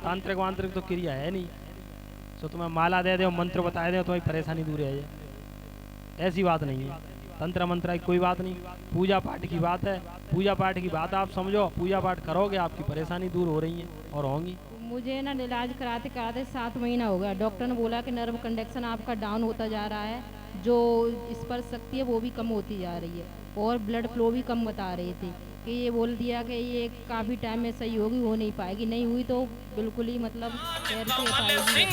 तांत्रिक वांत्रिक तो क्रिया है नहीं। सो तुम्हें माला दे दे, मंत्र बता दे, तुम्हारी परेशानी दूर है, ऐसी बात नहीं है। तंत्र मंत्र की कोई बात नहीं, पूजा पाठ की बात है। पूजा पाठ की बात आप समझो, पूजा पाठ करोगे आपकी परेशानी दूर हो रही है और होंगी। मुझे ना इलाज कराते कराते 7 महीना हो गया। डॉक्टर ने बोला कि नर्व कंडक्शन आपका डाउन होता जा रहा है, जो स्पर्श शक्ति है वो भी कम होती जा रही है और ब्लड फ्लो भी कम बता रहे थे कि ये बोल दिया कि ये काफ़ी टाइम में सही होगी, हो नहीं पाएगी। नहीं हुई तो बिल्कुल ही मतलब पैर से पाएगी।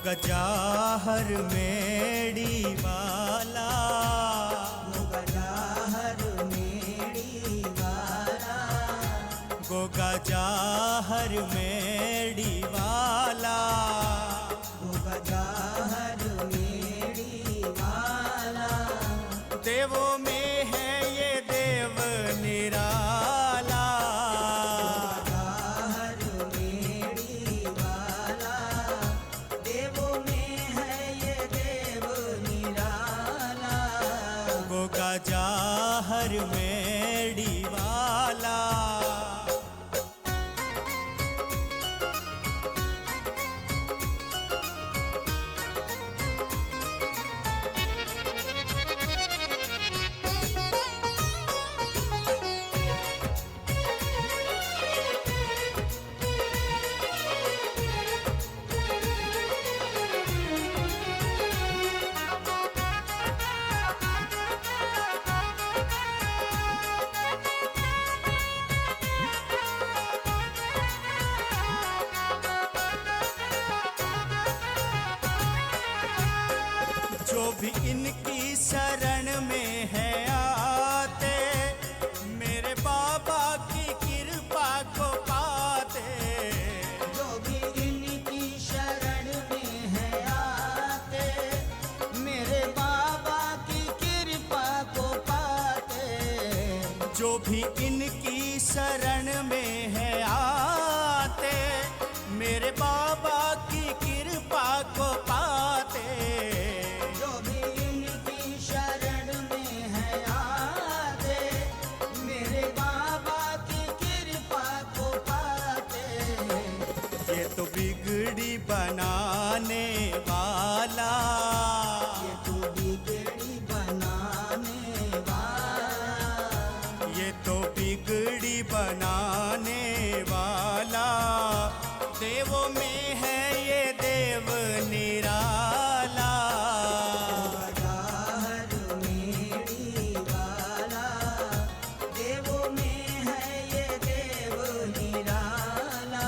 गजाहर मेड़ी वाला, वो गजाहर मेड़ी वाला, वो गजाहर मेड़ी वाला, वो गजाहर मेड़ी वाला, देवों में है ये देव निराला। गजाहर मेड़ी वाला, जो भी इनकी शरण में है आते, मेरे बाबा की कृपा को पाते। जो भी इनकी शरण में है आते, मेरे बाबा की कृपा को पाते। जो भी इनकी शरण में है आते, मेरे बाबा की कृपा को पाते। तो बिगड़ी बनाने वाला, ये तो बिगड़ी बनाने वाला, ये तो बिगड़ी बनाने वाला, देवों में है ये देव निराला। गजाहर मेड़ी वाला, देवों में है ये देव निराला।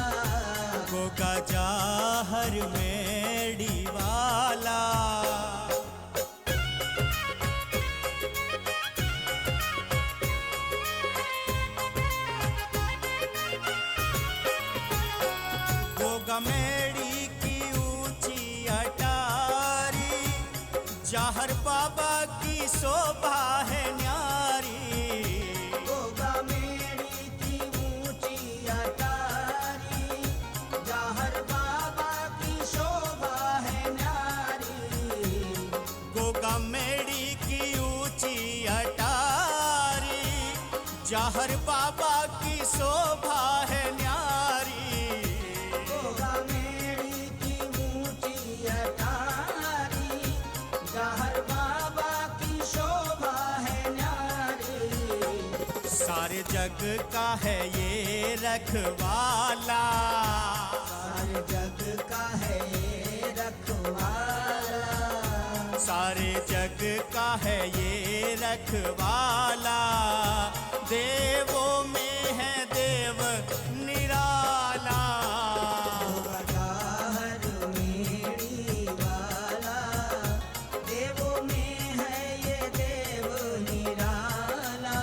वो गजाहर मेड़ी वाला, गोगा मेड़ी की ऊंची अटारी, जाहर बाबा की शोभा है न्यारी। गोगा मेड़ी की ऊंची अटारी, जाहर बाबा की शोभा है न्यारी। गोगा मेड़ी की ऊंची अटारी, जाहर बाबा की शोभा है न्यारी। गोगा मेड़ी की ऊंची अटारी, जाहर बाबा की शोभा है न्यारी। सारे जग का है ये रखवाला, सारे जग का है ये रखवाला, सारे जग का है ये रखवाला। देवों में है देव निराला। गजाहर मेड़ी वाला, देवों में है ये देव निराला।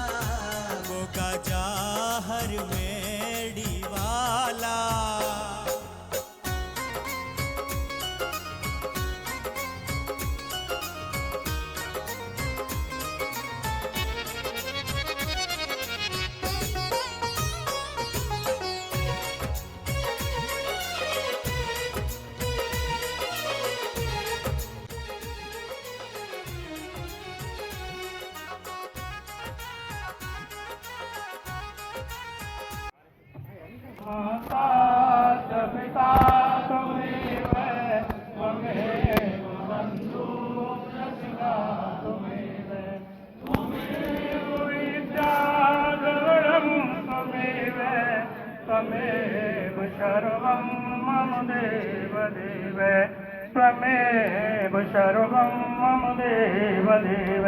वो गजाहर मेड़ी वाला, मम देव देव त्वमेव सर्वं मम देव देव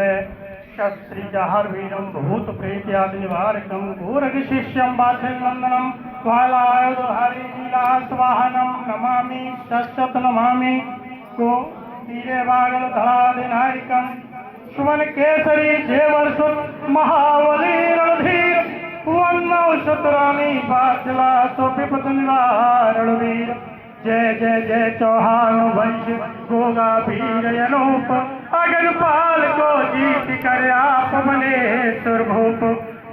शस्त्रिजहर्वीरं भूत प्रेत्यादि निवारकं घोरगशिष्यं वात्सल्यनन्दनं वालायुध हरिलीलास्वाहनं नमामि शश्वत नमामि को तीरे वागल धरादिनायकं सुमन केसरी जेवर्षुत महावली रणधीर वन्नौ शतरानी बाचला तो विपद निवारण वीर जय जय जय चौहान वंश गोगा वीर अनूप अगरपाल को जीत कर आप बने सुरभूप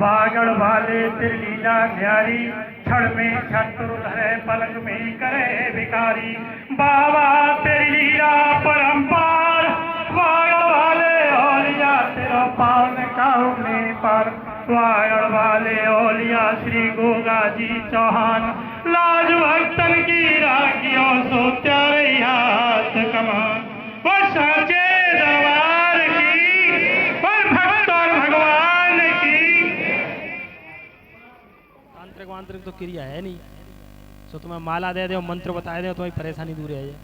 बागड़ वाले त्रिलीला न्यारी क्षण में शत्रु धरे पलक में करे भिखारी बाबा तेरी लीला परंपार बागड़ वाले ओलिया तेरा पावन काहू में पर वागड़ वाले ओलिया श्री गोगा जी चौहान लाज भक्तन की राखियों सो त्यारे हाथ कमान वो साचे दरबार की और भक्त और भगवान की। तांत्रिक वांत्रिक तो क्रिया है नहीं, सो तुम्हें माला दे दे और मंत्र बताए दे तुम्हारी परेशानी दूर है,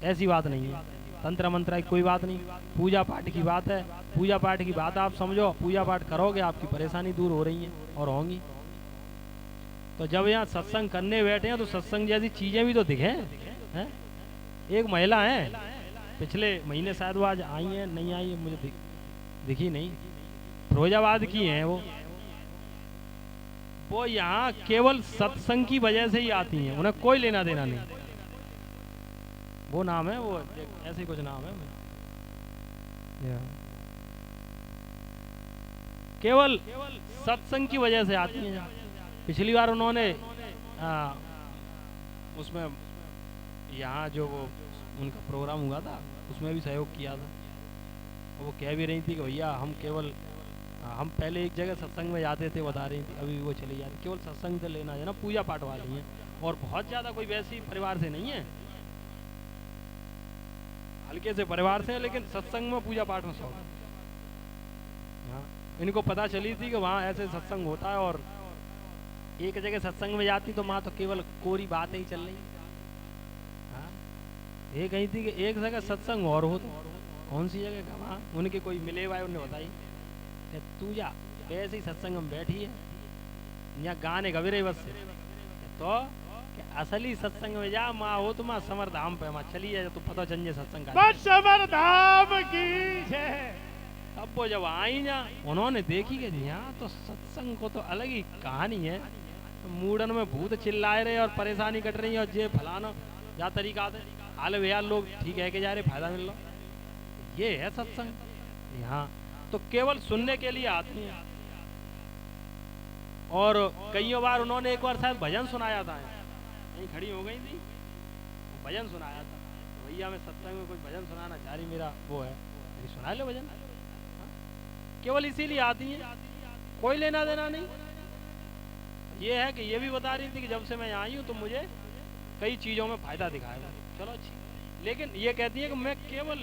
ऐसी बात नहीं है। तंत्र मंत्र की कोई बात नहीं, पूजा पाठ की बात है। पूजा पाठ की बात आप समझो, पूजा पाठ करोगे आपकी परेशानी दूर हो रही है और होंगी। तो जब यहाँ सत्संग करने बैठे हैं तो सत्संग जैसी चीजें भी तो दिखे हैं। एक महिला है, पिछले महीने शायद वो आज आई है, नहीं आई है मुझे दिखी नहीं, फिरोजाबाद की हैं वो यहाँ केवल सत्संग की वजह से ही आती हैं, उन्हें कोई लेना देना नहीं। वो नाम है, वो ऐसे ही कुछ नाम है, केवल सत्संग की वजह से आती हैं। पिछली बार उन्होंने उसमें यहाँ जो वो उनका प्रोग्राम हुआ था उसमें भी सहयोग किया था। वो कह भी रही थी कि भैया हम पहले एक जगह सत्संग में जाते थे, बता रही थी, अभी वो चली जाती। केवल सत्संग से लेना है ना, पूजा पाठ वाली हैं और बहुत ज़्यादा कोई वैसी परिवार से नहीं है, हल्के से परिवार से, लेकिन सत्संग में पूजा पाठ में शौक। हाँ, इनको पता चली थी कि वहाँ ऐसे सत्संग होता है और एक जगह सत्संग में जाती तो माँ तो केवल कोरी बातें ही चल रही। हाँ, ये कही थी कि एक जगह सत्संग और हो, तो कौन सी जगह का, वहाँ उनके कोई मिले हुआ उन्हें बताई, तू जा ऐसे ही सत्संग में बैठी है, यहाँ गाने गवे बस से, तो असली सत्संग में जा माँ हो तो माँ समर धाम पे माँ चली जाए तो पता चल जाए सत्संग का समर धाम की जय। अब वो जब आई ना उन्होंने देखी कि यहाँ तो सत्संग को तो अलग ही कहानी है, मूडन में भूत चिल्लाए रहे और परेशानी कट रही है और जे फलाना या तरीका से हाल भैया लोग ठीक है कि जा रहे फायदा मिल रहा, ये है सत्संग। यहाँ तो केवल सुनने के लिए आती हैं। और कई बार उन्होंने एक बार शायद भजन सुनाया था, यहीं खड़ी हो गई थी, भजन सुनाया था, तो भैया मैं सत्संग में कुछ भजन सुनाना चाह रही, मेरा वो है, सुना लो भजन। केवल इसीलिए आती हैं, कोई लेना देना नहीं। ये है कि ये भी बता रही थी कि जब से मैं यहाँ आई हूँ तो मुझे कई चीजों में फायदा दिखाएगा, चलो अच्छी, लेकिन ये कहती है कि मैं केवल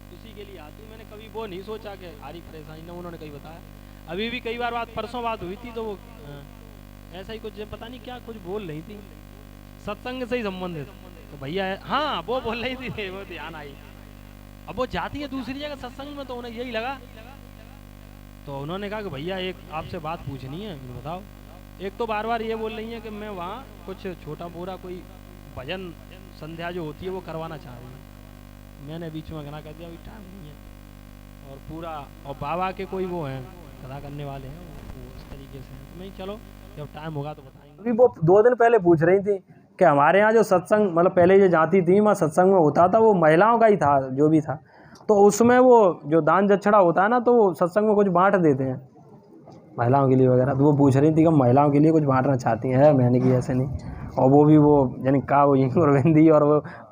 उसी के लिए आती हूँ, मैंने कभी वो नहीं सोचा कि हारी परेशानी ना, उन्होंने कहीं बताया। अभी भी कई बार परसों बात हुई थी तो वो ऐसा ही कुछ पता नहीं क्या कुछ बोल रही थी सत्संग से ही संबंधित, तो भैया हाँ वो बोल रही थी, वो ध्यान आई। अब वो जाती है दूसरी जगह सत्संग में तो उन्हें यही लगा, तो उन्होंने कहा कि भैया एक आपसे बात पूछनी है, बताओ। एक तो बार बार ये बोल रही है कि मैं वहाँ कुछ छोटा मोटा कोई भजन संध्या जो होती है वो करवाना चाह रही हूँ। मैंने बीच में मना कर दिया, अभी टाइम नहीं है, और पूरा और बाबा के कोई वो हैं कथा करने वाले हैं वो इस तरीके से, तो मैं चलो जब टाइम होगा तो बताएंगे। अभी वो 2 दिन पहले पूछ रही थी कि हमारे यहाँ जो सत्संग मतलब पहले जो जाती थी वहाँ सत्संग में होता था वो महिलाओं का ही था जो भी था, तो उसमें वो जो दान दक्षिणा होता है ना तो वो सत्संग में कुछ बांट देते हैं महिलाओं के लिए वगैरह, तो वो पूछ रही थी कि महिलाओं के लिए कुछ बांटना चाहती हैं। मैंने कि ऐसे नहीं, और वो भी वो यानी का वो गुरविंदी और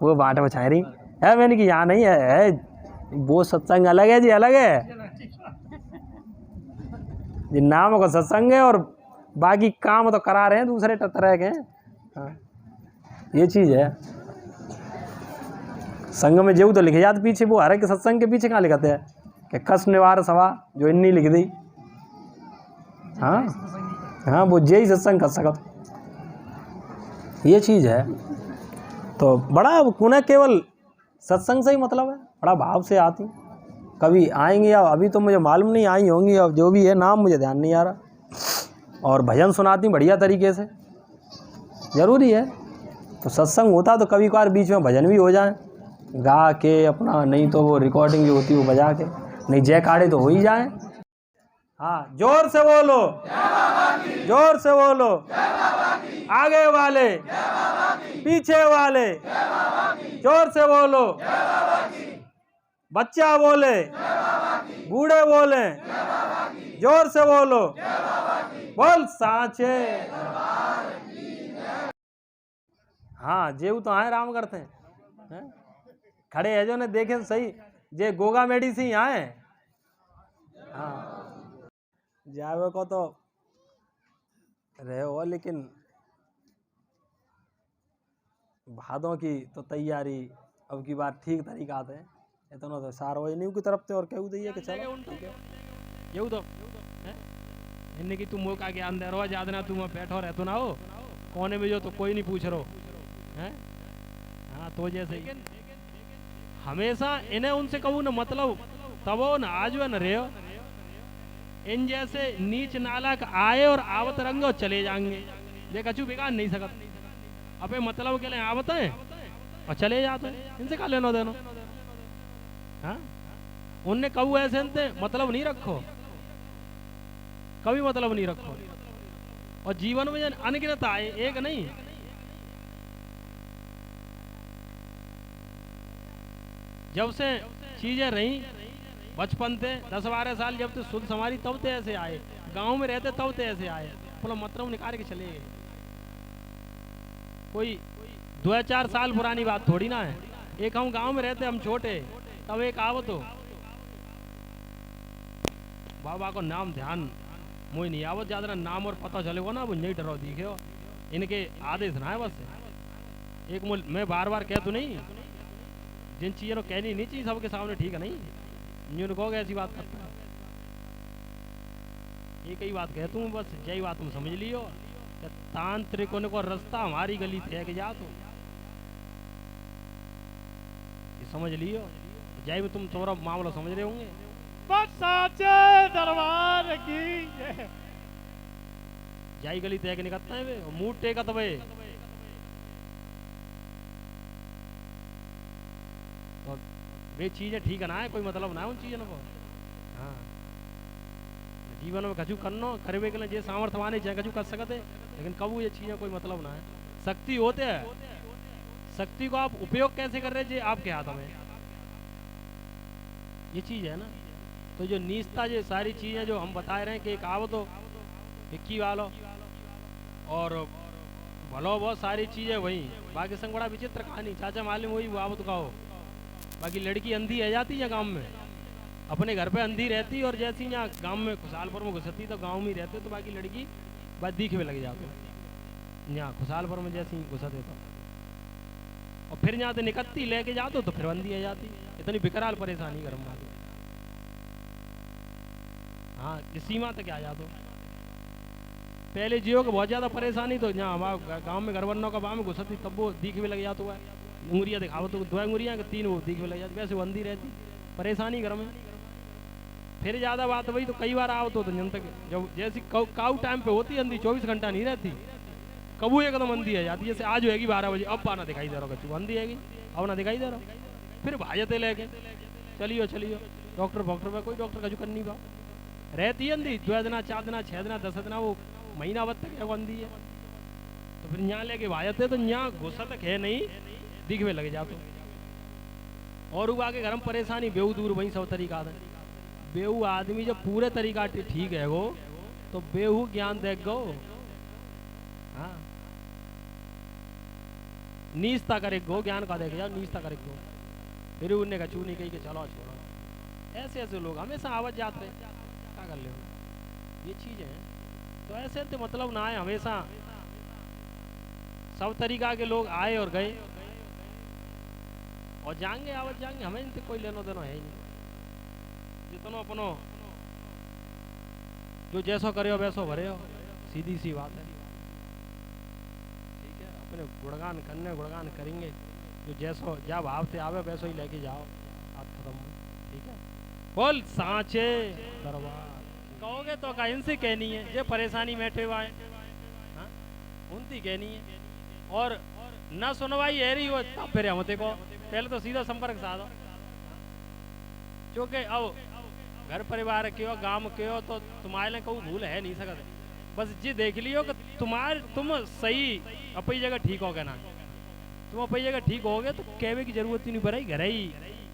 वो बांट बछा रही है। मैंने कि यहाँ नहीं है, वो सत्संग अलग है जी, अलग है जी, नाम का सत्संग है और बाकी काम तो करा रहे हैं दूसरे तरह के। हाँ, ये चीज़ है। संग में जेऊ तो लिखे जाते पीछे, वो हर एक सत्संग के पीछे कहाँ लिखते हैं कि कष्ट निवार सभा जो इन्नी लिख दी। हाँ हाँ, वो जे ही सत्संग कर सकत, ये चीज़ है। तो बड़ा पुनः केवल सत्संग से ही मतलब है, बड़ा भाव से आती। कभी आएंगी या अभी तो मुझे मालूम नहीं आई होंगी, अब जो भी है नाम मुझे ध्यान नहीं आ रहा। और भजन सुनाती बढ़िया तरीके से, ज़रूरी है। तो सत्संग होता तो कभी कभार बीच में भजन भी हो जाए गा के अपना, नहीं तो वो रिकॉर्डिंग जो होती है वो बजा के, नहीं जयकारे तो हो ही जाए। हाँ, जोर से बोलो, जोर से बोलो, आगे वाले पीछे वाले, जोर से बोलो, बच्चा बोले, बूढ़े बोले, जोर से बोलो, बोल साचे। हाँ, जेऊ तो आए राम करते हैं, खड़े है जो ने देखे तो सही, जे गोगा मेडिसिन आए। हाँ, जावे को तो रहे हो, लेकिन भादों की तो तैयारी अब की बार ठीक तरीका से इतना तो सार हो नहीं की तरफ से, और कहू दी है कि चलो ठीक है येऊ तो इन्हें की तुम मौका ज्ञान दे रहो, ज्यादा ना तुम बैठो रहतो ना हो कोने में, जो तो कोई नहीं पूछ रहो है। हाँ, तो जैसे ही हमेशा इन्हें उनसे कहूँ ना, मतलब तबो न आज न रहे हो, इन जैसे नीच नालक आए और आवत रंग और चले जाएंगे, देख अचू बिगाड़ नहीं सकत। अबे मतलब के लिए आवत है और चले जाते हैं, इनसे का लेना देना। हाँ, उनने कहू ऐसे मतलब नहीं रखो, कभी मतलब नहीं रखो। और जीवन में अनगिनत आए, एक नहीं, जब से चीजें रही बचपन थे 10-12 साल, जब तो शुद्ध समारी तब तो ऐसे आए, गांव में रहते तब तो ऐसे आए, बोला मतलब निकाल के चले गए। कोई 2-4 साल पुरानी बात थोड़ी ना है। एक हम गांव में रहते, हम छोटे, तब एक आवत हो बाबा को नाम ध्यान मुझे नहीं आवत ज्यादा, नाम और पता चलेगा ना, वो नहीं डरो दिखे हो, इनके आदेश ना है बस। एक मैं बार बार कह तो नहीं, जिन चीजों को कहनी नहीं चाहिए सबके सामने, ठीक है नहीं, न्यून कहोगे ऐसी बात करता है। एक ही बात कहता हूँ बस, यही बात तुम समझ लियो, तांत्रिकों को रास्ता हमारी गली थे कि जा तो ये समझ लियो, जय में तुम थोड़ा मामला समझ रहे होंगे। बस साचे दरबार की जाई गली तय के निकलता है वे, मुंह टेका तो वे तो वे चीजें ठीक है ना है, कोई मतलब ना है उन चीजों को। हाँ, जीवन में कछु करनो करवे के लिए जे सामर्थ्यवान चाहे कछु कर सकते, लेकिन कबू ये चीजें कोई मतलब ना है। शक्ति होते है, शक्ति को आप उपयोग कैसे कर रहे जे आपके हाथ में, ये चीज है ना। तो जो नीचता जो सारी चीजें जो हम बता रहे हैं कि एक आवो तो इक्की वालो और भलो बहुत सारी चीजें वही, बाकी संग बड़ा विचित्र कहानी, चाचा मालूम वही वो आवत कहो। बाकी लड़की अंधी है जाती है गांव में, अपने घर पे अंधी रहती, और जैसी यहाँ गांव में खुशहालपुर में घुसती तो गांव में रहते, तो बाकी लड़की बात दिख में लग जाते यहाँ खुशहालपुर में जैसी घुसते तो, और फिर यहाँ से निकलती लेके जाते तो फिर अंधी है जाती। इतनी बिकराल परेशानी घर में। हाँ, इस सीमा तक आ जाते। पहले जियो को बहुत ज्यादा परेशानी, तो यहाँ हमारे गाँव में घर बनों का बाम में घुसती तब वो दिख में लग जाता हुआ, उंगलियाँ दिखाओ तो 2 उंगलियाँ 3 वो दिख में लग जाती, वैसे वो अंधी रहती, परेशानी घर में। फिर ज्यादा बात वही, तो कई बार आओ तो जन तक जब जैसी काउ टाइम पे होती अंधी 24 घंटा नहीं रहती, कबू एकदम अंधी है जाती। जैसे आज होगी 12 बजे, अब आना दिखाई दे रहा कचू अंधी हैगी, अब ना दिखाई दे रहा, फिर भाजते लेके चलियो चलियो डॉक्टर पे, कोई डॉक्टर कचू कर नहीं पाओ, रहती है अंधी 2 दिन 4 दिन 6 दिन 10 दिन, वो महीना बद तक अंधी है। तो फिर यहाँ लेके भाजते, तो यहाँ गुस्सा तक है नहीं, दिख में लग जाते। और वो आगे घर में परेशानी बेहू दूर वही सब तरीका है। बेहू आदमी जब पूरे तरीका ठीक है वो, तो बेहू ज्ञान देख गो। हाँ, नीचता करे गो, ज्ञान का देख जाओ, नीचता करे गो, फिर उन्हें का चूनी कही के चलो छोड़ो। ऐसे ऐसे लोग हमेशा आवत जाते, क्या कर ले, ये चीज है। तो ऐसे तो मतलब ना आए, हमेशा सब तरीका के लोग आए और गए और जाएंगे, आवत जाएंगे, हमें इनसे कोई लेनो देनो है ही नहीं। जितना अपनो जो जैसो करे हो वैसो भरे हो, सीधी सी बात है। ठीक है, अपने गुणगान करने गुणगान करेंगे, जो जैसो जा भाव से आवे वैसो ही लेके जाओ, बात खत्म हो। ठीक है, बोल सांचे दरबार। कहोगे तो का इनसे कहनी है, जे परेशानी बैठे हुआ है हाँ? उनकी कहनी है, और न सुनवाई है रही हो तब फिर हम देखो पहले तो सीधा संपर्क साधो, क्योंकि अब घर परिवार के हो गांव के हो तो तुम्हारे लिए कोई भूल है नहीं सकते, बस जी देख लियो कि तुम सही अपनी जगह ठीक हो गए ना, तुम अपनी जगह ठीक होगे तो कहवे की जरूरत ही नहीं पड़ेगी, घर ही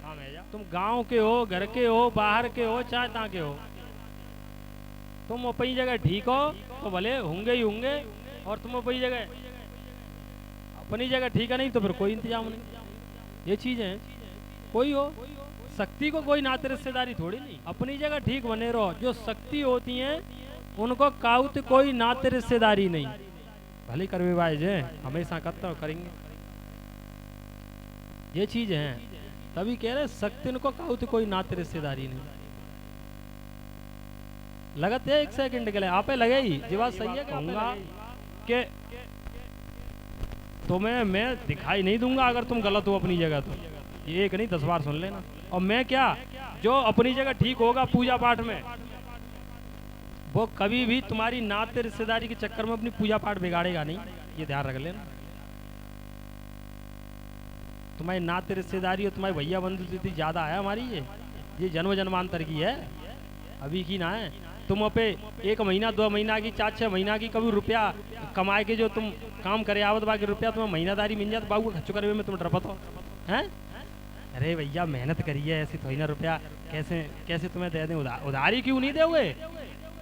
काम है जा। तुम गांव के हो, घर के हो, बाहर के हो, चाहे तहाँ के हो, तुम अपनी जगह ठीक हो तो भले होंगे ही होंगे, और तुम अपनी जगह ठीक है नहीं तो फिर कोई इंतजाम नहीं। ये चीज है, कोई हो शक्ति को कोई नाते रिश्तेदारी थोड़ी नहीं, अपनी जगह ठीक बने रहो। जो शक्ति होती है उनको काउत कोई नाते रिश्तेदारी नहीं, भले करवे भाई जे हमेशा करते करेंगे, ये चीज है। तभी कह रहे शक्ति उनको काउत कोई नाते रिश्तेदारी नहीं। लगत है 1 सेकंड के लिए आपे लगे ही जी, बात सही है। कहूंगा कि तुम्हें मैं दिखाई नहीं दूंगा अगर तुम गलत हो अपनी जगह, तो ये एक नहीं 10 बार सुन लेना। और मैं क्या, जो अपनी जगह ठीक होगा पूजा पाठ में, वो कभी भी तुम्हारी नाते रिश्तेदारी के चक्कर में अपनी पूजा पाठ बिगाड़ेगा नहीं, ये ध्यान रख लेना। तुम्हारी नाते रिश्तेदारी और तुम्हारे भैया बंधु इतनी ज्यादा है हमारी, ये जन्म जन्मांतर की है, अभी की ना है। तुम अपे 1 महीना 2 महीना की 4-6 महीना की कभी रुपया कमाए के जो तुम काम करे आवत बाकी रुपया तुम्हें महीनादारी मिल जाए तो बाबू खर्च करे में तुम डरपत हो हैं। अरे भैया मेहनत करिए, ऐसी थोड़ी ना रुपया कैसे तुम्हें दे दें, उधारी क्यों नहीं दोगे,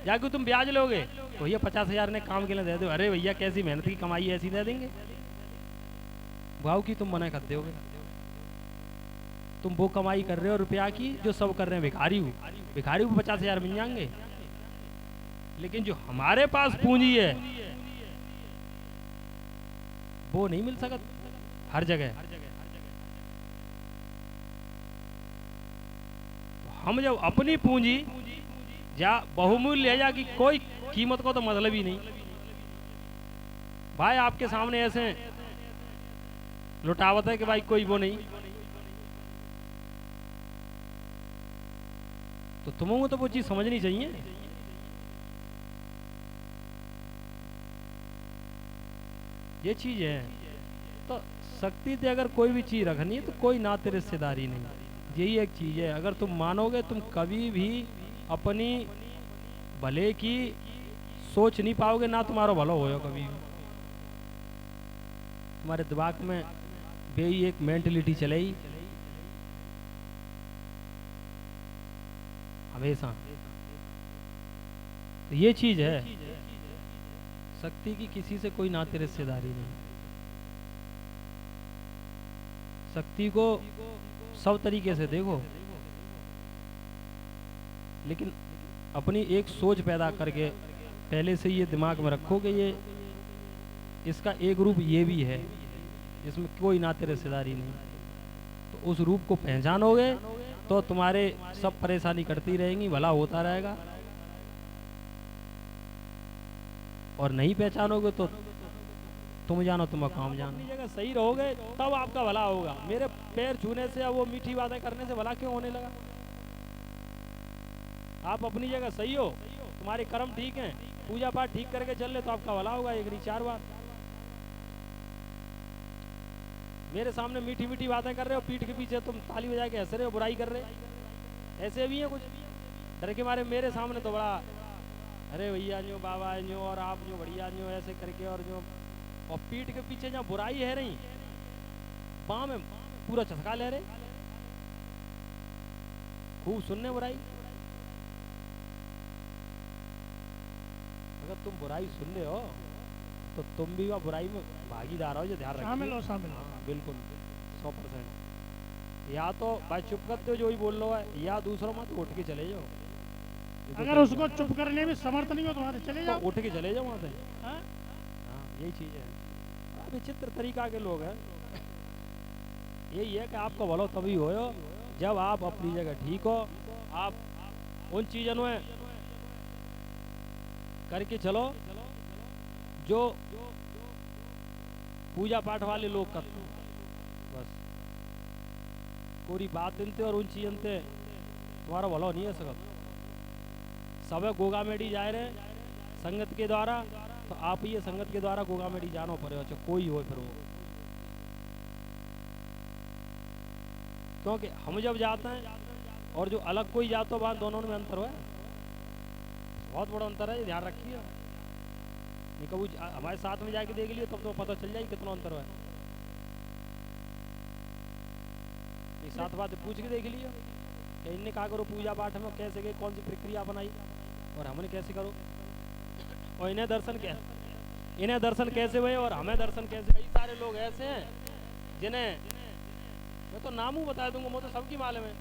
या क्यों तुम ब्याज लोगे, तो भैया 50,000 ने काम के लिए दे दो। अरे भैया कैसी मेहनत की कमाई ऐसी दे देंगे, भाव की तुम मना कर दोगे। तुम वो कमाई कर रहे हो रुपया की जो सब कर रहे हैं भिखारी को 50,000 मिल जाएंगे, लेकिन जो हमारे पास पूंजी है वो नहीं मिल सकता हर जगह। तो हम जब अपनी पूंजी या बहुमूल्य है या कि कोई कीमत को तो मतलब ही नहीं, भाई आपके सामने ऐसे लुटावत है कि भाई कोई वो नहीं, तो तुम्हें तो वो चीज समझनी चाहिए। ये चीज है। तो शक्ति से अगर कोई भी चीज रखनी है तो कोई नाते रिश्तेदारी नहीं, यही एक चीज है। अगर तुम मानोगे तुम कभी भी अपनी भले की सोच नहीं पाओगे, ना तुम्हारा भला होगा कभी भी। तुम्हारे दिमाग में बेई एक मेंटलिटी चलेगी हमेशा, तो ये चीज है। शक्ति की किसी से कोई नाते रिश्तेदारी नहीं। शक्ति को सब तरीके से देखो, लेकिन अपनी एक सोच पैदा करके पहले से ये दिमाग में रखो कि ये इसका एक रूप ये भी है, इसमें कोई नाते रिश्तेदारी नहीं। तो उस रूप को पहचानोगे तो तुम्हारे सब परेशानी कटती रहेंगी, भला होता रहेगा। और नहीं पहचानोगे तो तुम जानो तुम काम जानो। अपनी जगह सही रहोगे तब आपका भला होगा। मेरे पैर छूने से या वो मीठी बातें करने से भला क्यों होने लगा? आप अपनी जगह सही हो, तुम्हारे कर्म ठीक हैं, पूजा पाठ ठीक करके चल ले तो आपका भला होगा। एक नहीं 4 बार मेरे सामने मीठी मीठी बातें कर रहे हो, पीठ के पीछे तुम ताली बजा के हंस रहे हो, बुराई कर रहे, ऐसे भी है कुछ डर के मारे। मेरे सामने तो बड़ा अरे भैया जो बाबा जो और आप जो बढ़िया जो ऐसे करके और जो, और पीठ के पीछे जहाँ बुराई है नहीं, बाँ में पूरा चसका ले रहे, खूब सुनने बुराई। अगर तुम बुराई सुन रहे हो तो तुम भी वह बुराई में भागीदार हो, जो ध्यान रखो। शामिल हो, शामिल हो। हाँ, बिल्कुल 100%। या तो भाई चुप करते हो जो ही बोल लो है, या दूसरों मत उठ के चले जाओ। अगर उसको चुप करने में समर्थ नहीं हो तुम्हारे, चले जाओ, उठ के चले जाओ वहां से। हाँ? हाँ, यही चीज है। बड़ा विचित्र तरीका के लोग हैं। यही है कि आपको भलो तभी हो जब आप अपनी जगह ठीक हो, आप उन चीजों में करके चलो जो पूजा पाठ वाले लोग करते बस कोरी बात इनते और उन चीजनते तुम्हारा भलो नहीं है सकत सब गोगा मेडी जाए रहे संगत के द्वारा तो आप ही संगत के द्वारा गोगा मेडी जानो पड़े चाहे कोई हो फिर वो क्योंकि हम जब जाते हैं और जो अलग कोई जाता है वहां दोनों में अंतर है बहुत बड़ा अंतर है ये ध्यान रखिए नहीं कभी हमारे साथ में जाके देख लियो तब तो पता चल जाएगी कितना अंतर है नहीं साथ बात पूछ के देख लियो कि इनने कहा करो पूजा पाठ में कैसे गए कौन सी प्रक्रिया बनाई और हमने कैसे करो और इन्हें दर्शन कैसे हुए और हमें दर्शन कैसे कई सारे लोग ऐसे हैं जिन्हें मैं तो नाम बता दूंगा वो तो सबकी मालूम है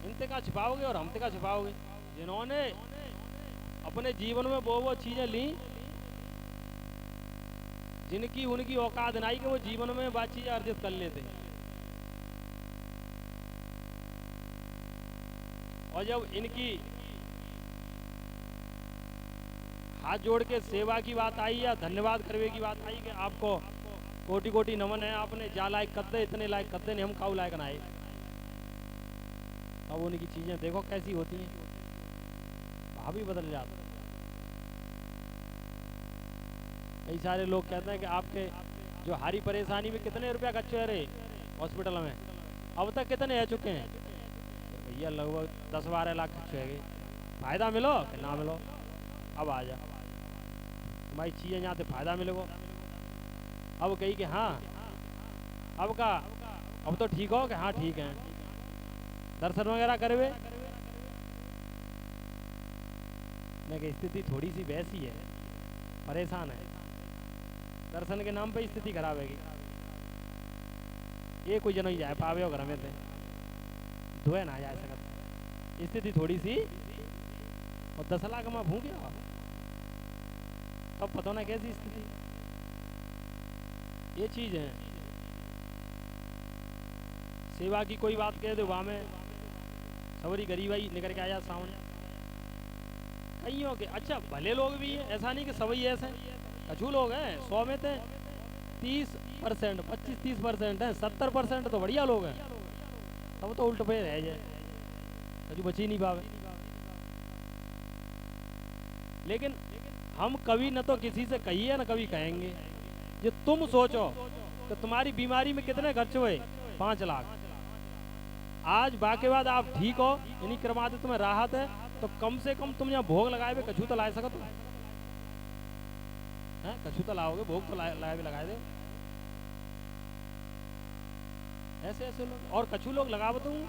इनते का छिपाओगे और हमते का छिपाओगे जिन्होंने अपने जीवन में वो चीजें ली जिनकी उनकी औकात नहीं कि वो जीवन में बात चीजें अर्जित कर लेते और जब इनकी हाथ जोड़ के सेवा की बात आई या धन्यवाद करवे की बात आई कि आपको कोटि कोटि नमन है आपने जा लायक कर दे इतने लायक कर दे नहीं हम काऊ लायक ना आए अब उनकी चीजें देखो कैसी होती हैं भाव ही बदल जाता कई सारे लोग कहते हैं कि आपके जो हारी परेशानी में कितने रुपया खर्च है रे हॉस्पिटल में अब तक कितने आ चुके हैं भैया लगभग 10-12 लाख खर्च है फायदा मिलो कि ना मिलो अब आ जा तुम्हारी चीजें यहाँ से फायदा मिलेगा अब कही कि हाँ अब तो ठीक हो कि हाँ ठीक है दर्शन वगैरह करवे कि स्थिति थोड़ी सी वैसी है परेशान है दर्शन के नाम पे स्थिति खराब है ये कोई जन ही जाए पावे घर में धोए ना जा सकत स्थिति थोड़ी सी और 10 लाख में भूख गया तब पता ना कैसी स्थिति ये चीज है सेवा की कोई बात कह दो वहां में सबरी गरीबाई निकल के आ जाए सामने कईयों के अच्छा भले लोग भी हैं ऐसा नहीं कि सभी ऐसे कछु लोग हैं 100 में थे 30% 25-30% है 70% तो बढ़िया लोग हैं तब तो उल्ट पे रह जाए कछु बची नहीं पावे लेकिन हम कभी न तो किसी से कहिए न कभी कहेंगे जो तुम सोचो कि तुम्हारी बीमारी में कितने खर्च हुए 5 लाख आज बाके बाद आप ठीक हो इन्हीं कर्मा से तुम्हें राहत है तो कम से कम तुम यहाँ भोग लगाए हुए कछू तो ला सको तुम है कछू तो लाओगे भोग तो लगाए भी लगाए दो ऐसे ऐसे लोग और कछू लोग लगा बताऊं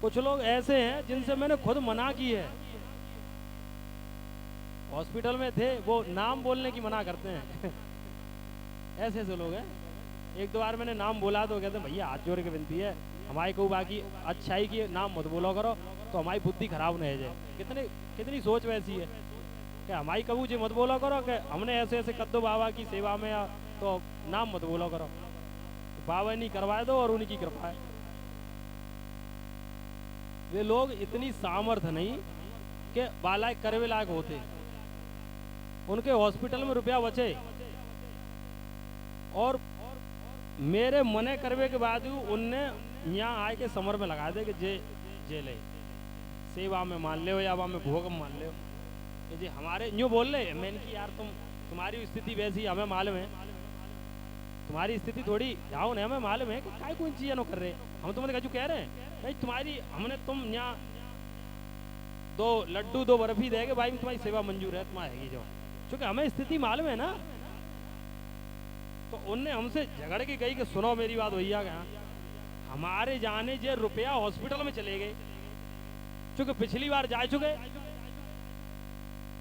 कुछ लोग ऐसे हैं जिनसे मैंने खुद मना की है हॉस्पिटल में थे वो नाम बोलने की मना करते हैं ऐसे ऐसे लोग हैं एक दो बार मैंने नाम बोला तो कहते भैया हाथ जोड़ के विनती है हमारे को बाकी अच्छाई की नाम मत बोलो करो तो हमारी बुद्धि खराब न हो जाए कितनी सोच वैसी है कि हमारी कबू जी मत बोलो करो कि हमने ऐसे ऐसे कर दो बाबा की सेवा में तो नाम मत बोलो करो तो बाबा नहीं करवाए दो और उनकी कृपा है वे लोग इतनी सामर्थ्य नहीं कि बालायक करवे लायक होते उनके हॉस्पिटल में रुपया बचे और मेरे मने करवे के बाद उनने यहाँ आए के समर में लगा दे कि जे ले सेवा में मान ले या में भोग में मान ले कि जी हमारे यूँ बोल रहे मैंने कि यार तुम्हारी स्थिति वैसी हमें मालूम है तुम्हारी स्थिति थोड़ी डाउन है हमें मालूम है कि काय कोई चीज़ न कर रहे हम तुम्हें कह रहे हैं भाई तुम्हारी हमने तुम यहाँ 2 लड्डू 2 बर्फी देगे भाई तुम्हारी सेवा मंजूर है तुम्हारी जो क्योंकि हमें स्थिति मालूम है ना तो उनने हमसे झगड़ के गई कि सुनो मेरी बात भैया क्या हमारे जाने जे रुपया हॉस्पिटल में चले गए क्योंकि पिछली बार जा चुके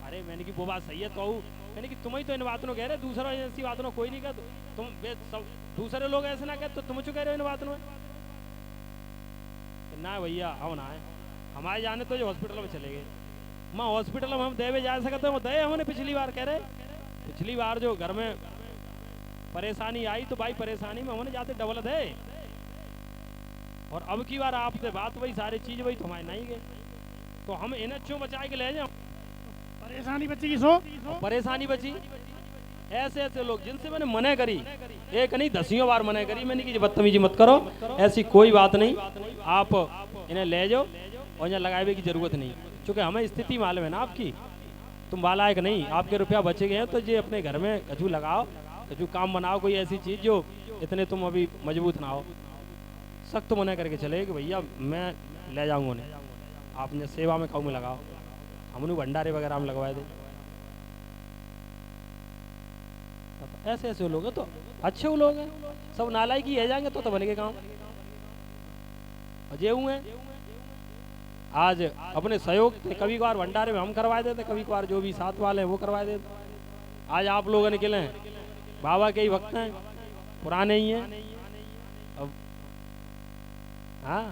अरे मैंने की वो बात सही है तो मैंने कि तुम ही तो इन बातों कह रहे दूसरा ऐसी बातों कोई नहीं कह तुम सब दूसरे लोग ऐसे ना कह तो तुम कह रहे हो इन बातों में ना भैया हम ना है हमारे जाने तो जो हॉस्पिटल में चले गए माँ हॉस्पिटल में हम देवे जा सकते वो दे हमने पिछली बार कह रहे पिछली बार जो घर में परेशानी आई तो भाई परेशानी में हमने जाते डबल दे और अब की बार आपसे बात वही सारी चीज वही तुम्हारे नहीं गए तो हम इन्हें क्यों बचा के ले जाओ परेशानी बची की सो परेशानी बची ऐसे ऐसे लोग जिनसे मैंने मना करी, एक नहीं दसियों बार मना करी मैंने कि बदतमीजी मत करो, ऐसी कोई बात नहीं, आप इन्हें ले जाओ और यहाँ लगाए की जरूरत नहीं, क्योंकि हमें स्थिति मालूम है ना आपकी, तुम बालायक नहीं, आपके रुपया बचे गए हैं तो ये अपने घर में कछु लगाओ, कछु काम बनाओ, कोई ऐसी चीज़ जो इतने तुम अभी मजबूत ना हो। सख्त मना करके चले कि भैया मैं ले जाऊंगा उन्हें, आपने सेवा में काऊ में लगाओ, हम उन्हें भंडारे वगैरह में लगवाए थे। ऐसे ऐसे लोग हैं तो अच्छे लोग हैं, सब नालायक ही है जाएंगे तो बनेंगे काम। अजय हुए आज अपने सहयोग से कभी कभार भंडारे में हम करवाए देते, कभी कभार जो भी साथ वाले हैं वो करवाए देते। आज आप लोग निकले हैं, बाबा के ही भक्त हैं, पुराने ही हैं। अब हाँ,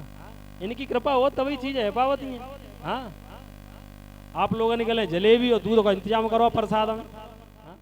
इनकी कृपा हो तभी चीजें है पावती हैं। हाँ, आप लोग निकले जलेबी और दूध का इंतजाम करो प्रसाद में। हाँ?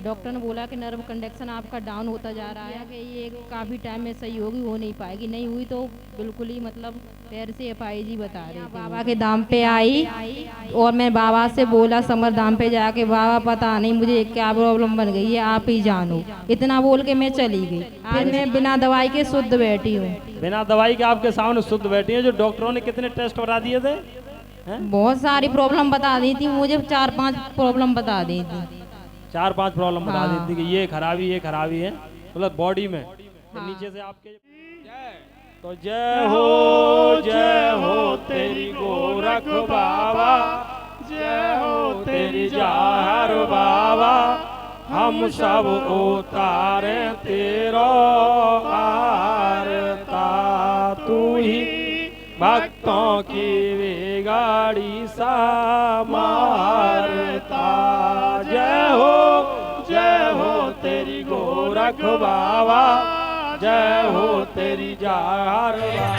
डॉक्टर ने बोला कि नर्व कंडक्शन आपका डाउन होता जा रहा है, कि ये काफ़ी टाइम में सही होगी, हो नहीं पाएगी। नहीं हुई तो बिल्कुल ही मतलब पैर से FIG बता रहे थे। बाबा के दाम पे आई और मैं बाबा से बोला समर दाम पे जाके, बाबा पता नहीं मुझे क्या प्रॉब्लम बन गई है, आप ही जानो। इतना बोल के मैं चली गई। आज मैं बिना दवाई के शुद्ध बैठी हूँ। बिना दवाई के आपके सामने शुद्ध बैठी है। जो डॉक्टरों ने कितने टेस्ट बता दिए थे? बहुत सारी प्रॉब्लम बता दी थी मुझे, 4-5 प्रॉब्लम बता दी थी। 4-5 प्रॉब्लम बता दी थी कि ये खराबी है, मतलब बॉडी में नीचे से आपके तो जय हो तेरी गोरख बाबा, जय हो तेरी जार बाबा, हम सब उतारे तेरो आरता, तू ही भक्तों की बिगाड़ी समारता। जय हो तेरी गोरख बाबा, जय हो तेरी जार बाबा।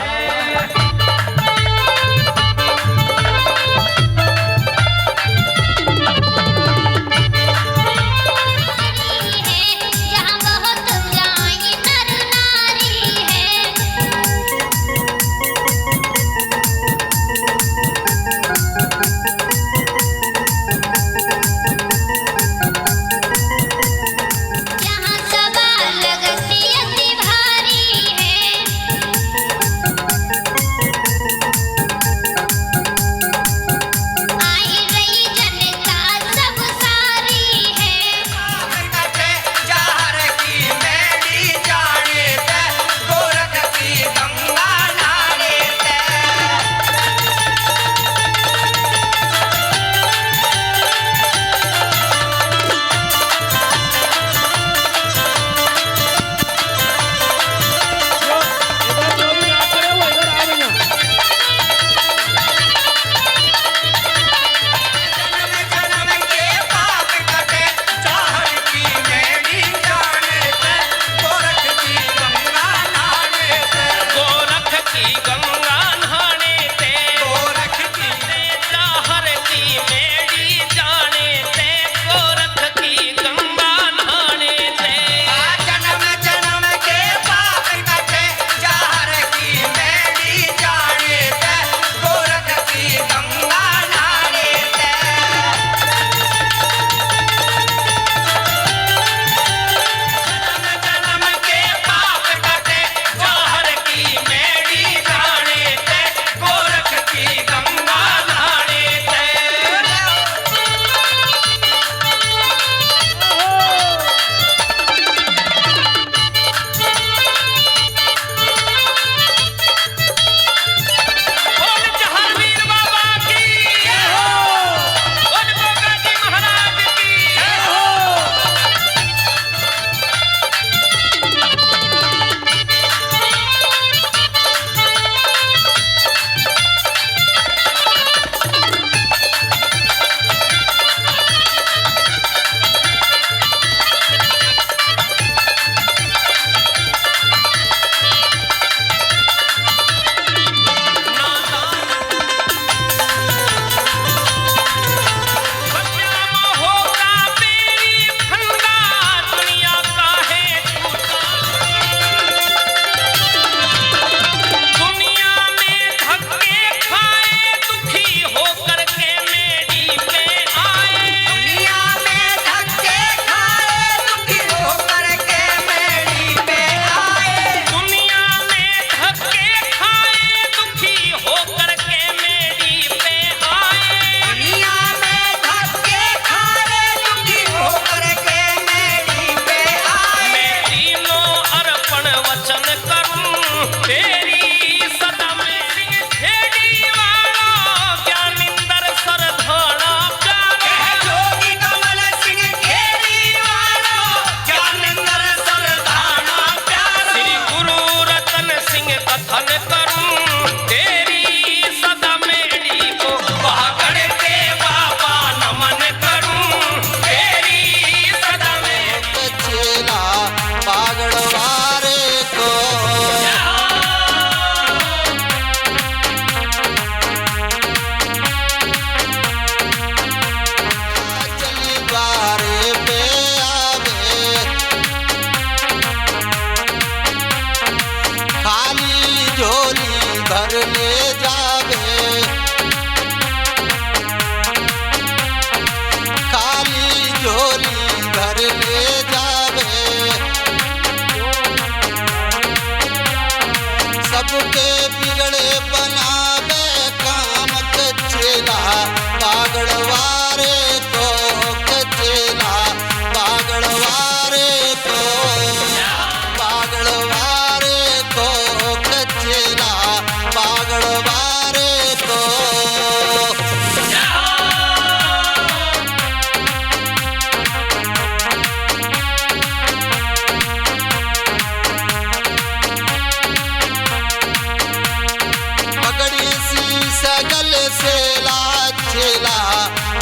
कचेला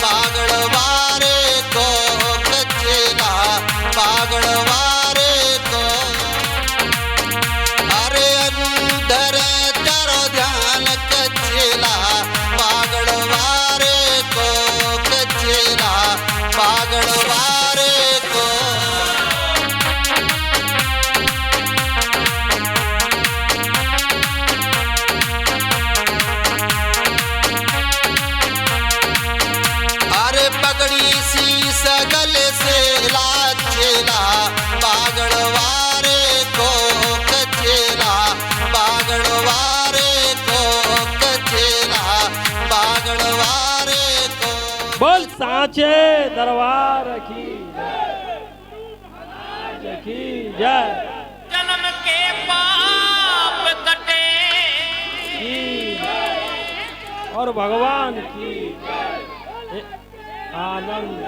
बागड़वारे को कचेला बागड़वारे को अरे अंदर करो ध्यान कचेला बागड़वारे को कचेला बागड़वारे को अरे पगड़ी सी सगल से लाचेला बागड़वारे को कचेला बागड़वारे को कचेला बागड़वारे को बोल सांचे दरबार की जय। जन्म के पाप कटे और भगवान की आनंद